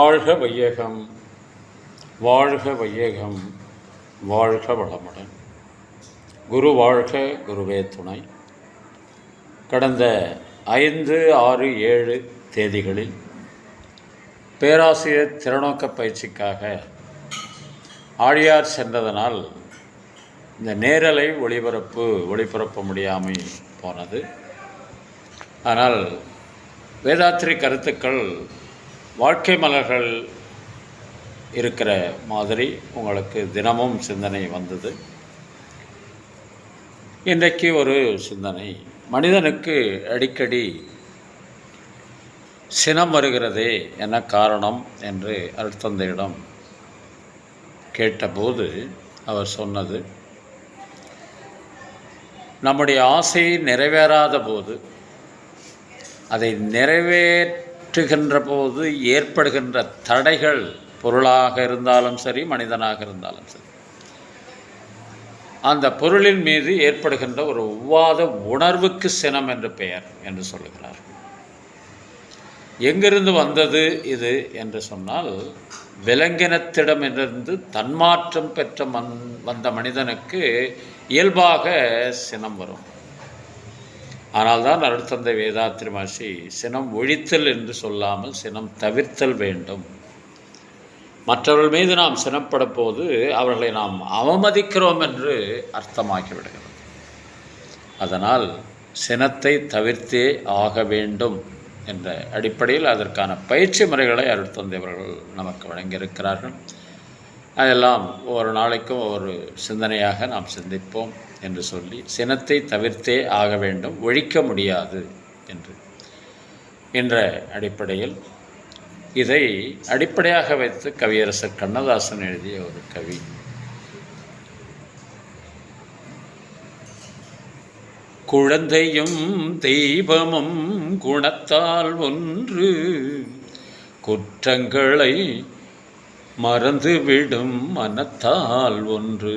வாழ்க வையகம், வாழ்க வையகம், வாழ்க வளமுடன். குரு வாழ்க, குருவே துணை. கடந்த 5, 6, 7 தேதிகளில் பேராசிரியர் திறநோக்க பயிற்சிக்காக ஆழியார் சென்றதனால் இந்த நேரலை ஒளிபரப்ப முடியாமல் போனது. ஆனால் வேதாத்திரி கருத்துக்கள் வாழ்க்கை மலர்கள் இருக்கிற மாதிரி உங்களுக்கு தினமும் சிந்தனை வந்தது. இன்றைக்கு ஒரு சிந்தனை, மனிதனுக்கு அடிக்கடி சினம் வருகிறதே என்ன காரணம் என்று அருட்தந்தையிடம் கேட்டபோது அவர் சொன்னது, நம்முடைய ஆசை நிறைவேறாத போது, அதை நிறைவேற்றுகின்ற போது ஏற்படுகின்ற தடைகள், பொருளாக இருந்தாலும் சரி, மனிதனாக இருந்தாலும் சரி, அந்த பொருளின் மீது ஏற்படுகின்ற ஒரு உவாத உணர்வுக்கு சினம் என்று பெயர் என்று சொல்லுகிறார். எங்கிருந்து வந்தது இது என்று சொன்னால், விலங்கினத்திடமிருந்து தன்மாற்றம் பெற்ற வந்த மனிதனுக்கு இயல்பாக சினம் வரும். ஆனால் தான் அருட்தந்தை வேதாத்திரி மகர்ஷி சினம் ஒழித்தல் என்று சொல்லாமல் சினம் தவிர்த்தல் வேண்டும். மற்றவர்கள் மீது நாம் சினப்பட போது அவர்களை நாம் அவமதிக்கிறோம் என்று அர்த்தமாகிவிடுகிறது. அதனால் சினத்தை தவிர்த்தே ஆக வேண்டும் என்ற அடிப்படையில் அதற்கான பயிற்சி முறைகளை அருட்தந்தை அவர்கள் நமக்கு வழங்கியிருக்கிறார்கள். அதெல்லாம் ஒவ்வொரு நாளைக்கும் ஒவ்வொரு சிந்தனையாக நாம் சிந்திப்போம் என்று சொல்லி, சினத்தை தவிர்த்தே ஆக வேண்டும், ஒழிக்க முடியாது என்று என்ற அடிப்படையில் இதை அடிப்படையாக வைத்து கவியரசர் கண்ணதாசன் எழுதிய ஒரு கவி, குழந்தையும் தெய்வமும் குணத்தால் ஒன்று, குற்றங்களை மறந்துவிடும் மனத்தால் ஒன்று,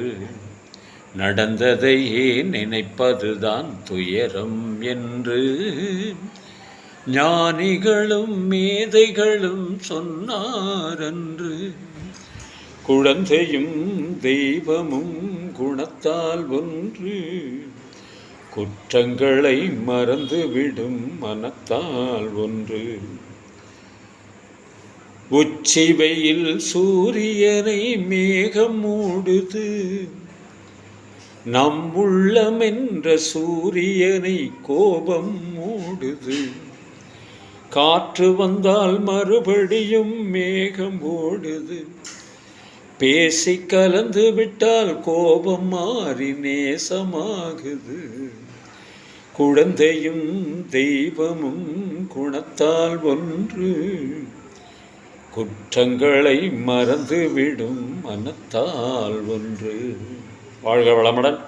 நடந்ததையே நினைப்பதுதான் துயரம் என்று ஞானிகளும் மேதைகளும் சொன்னாரன்று. குழந்தையும் தெய்வமும் குணத்தால் ஒன்று, குற்றங்களை மறந்துவிடும் மனத்தால் ஒன்று. உச்சி வெயில் சூரியனை மேகம் மூடுது, நம் உள்ளம் என்ற சூரியனை கோபம் மூடுது. காற்று வந்தால் மறுபடியும் மேகம் ஓடுது, பேசி கலந்து விட்டால் கோபம் மாறி நேசமாகுது. குழந்தையும் தெய்வமும் குணத்தால் ஒன்று, குற்றங்களை மறந்துவிடும் மனத்தால் ஒன்று. வாழ்க வளமுடன்.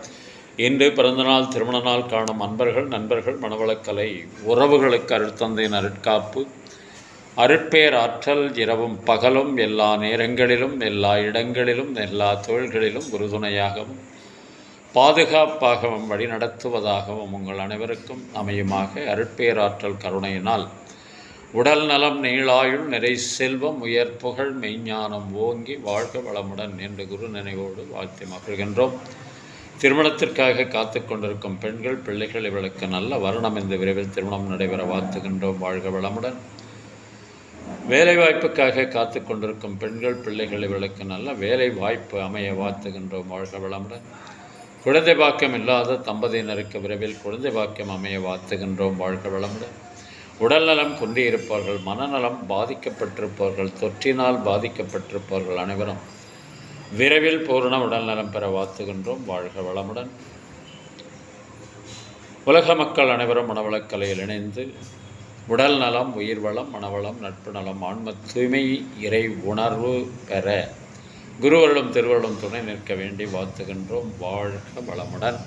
இன்று பிறந்தநாள், திருமண நாள் காணும் அன்பர்கள், நண்பர்கள், மனவளக்கலை உறவுகளுக்கு அருட்தந்தையின் அருட்காப்பு, அருட்பேர் ஆற்றல் இரவும் பகலும் எல்லா நேரங்களிலும் எல்லா இடங்களிலும் எல்லா தொழில்களிலும் உறுதுணையாகவும் பாதுகாப்பாகவும் வழிநடத்துவதாகவும் உங்கள் அனைவருக்கும் அமையுமாக. அருட்பேராற்றல் கருணையினால் உடல் நலம், நீளாயுள், நிறை செல்வம், உயர் புகழ், மெய்ஞானம் ஓங்கி வாழ்க வளமுடன் என்று குரு நினைவோடு வாழ்த்தி மகிழ்கின்றோம். திருமணத்திற்காக காத்து கொண்டிருக்கும் பெண்கள், பிள்ளைகள் இவர்களுக்கு நல்ல வருணம் இந்த விரைவில் திருமணம் நடைபெற வாழ்த்துகின்றோம். வாழ்க வளமுடன். வேலைவாய்ப்புக்காக காத்து கொண்டிருக்கும் பெண்கள், பிள்ளைகள் இவர்களுக்கு நல்ல வேலை வாய்ப்பு அமைய வாழ்த்துகின்றோம். வாழ்க வளமுடன். குழந்தை பாக்கியம் இல்லாத தம்பதியினருக்கு விரைவில் குழந்தை பாக்கியம் அமைய வாழ்த்துகின்றோம். வாழ்க வளமுடன். உடல்நலம் குன்றியிருப்பவர்கள், மனநலம் பாதிக்கப்பட்டிருப்பவர்கள், தொற்றினால் பாதிக்கப்பட்டிருப்பவர்கள் அனைவரும் விரைவில் பூரண உடல்நலம் பெற வாழ்த்துகின்றோம். வாழ்க வளமுடன். உலக மக்கள் அனைவரும் மனவளக்கலையில் இணைந்து உடல் நலம், உயிர் வளம், மனவளம், நட்பு நலம், ஆன்ம தூய்மை, இறை உணர்வு பெற குருவருளும் திருவருளும் துணை நிற்க வேண்டி வாழ்த்துகின்றோம். வாழ்க வளமுடன்.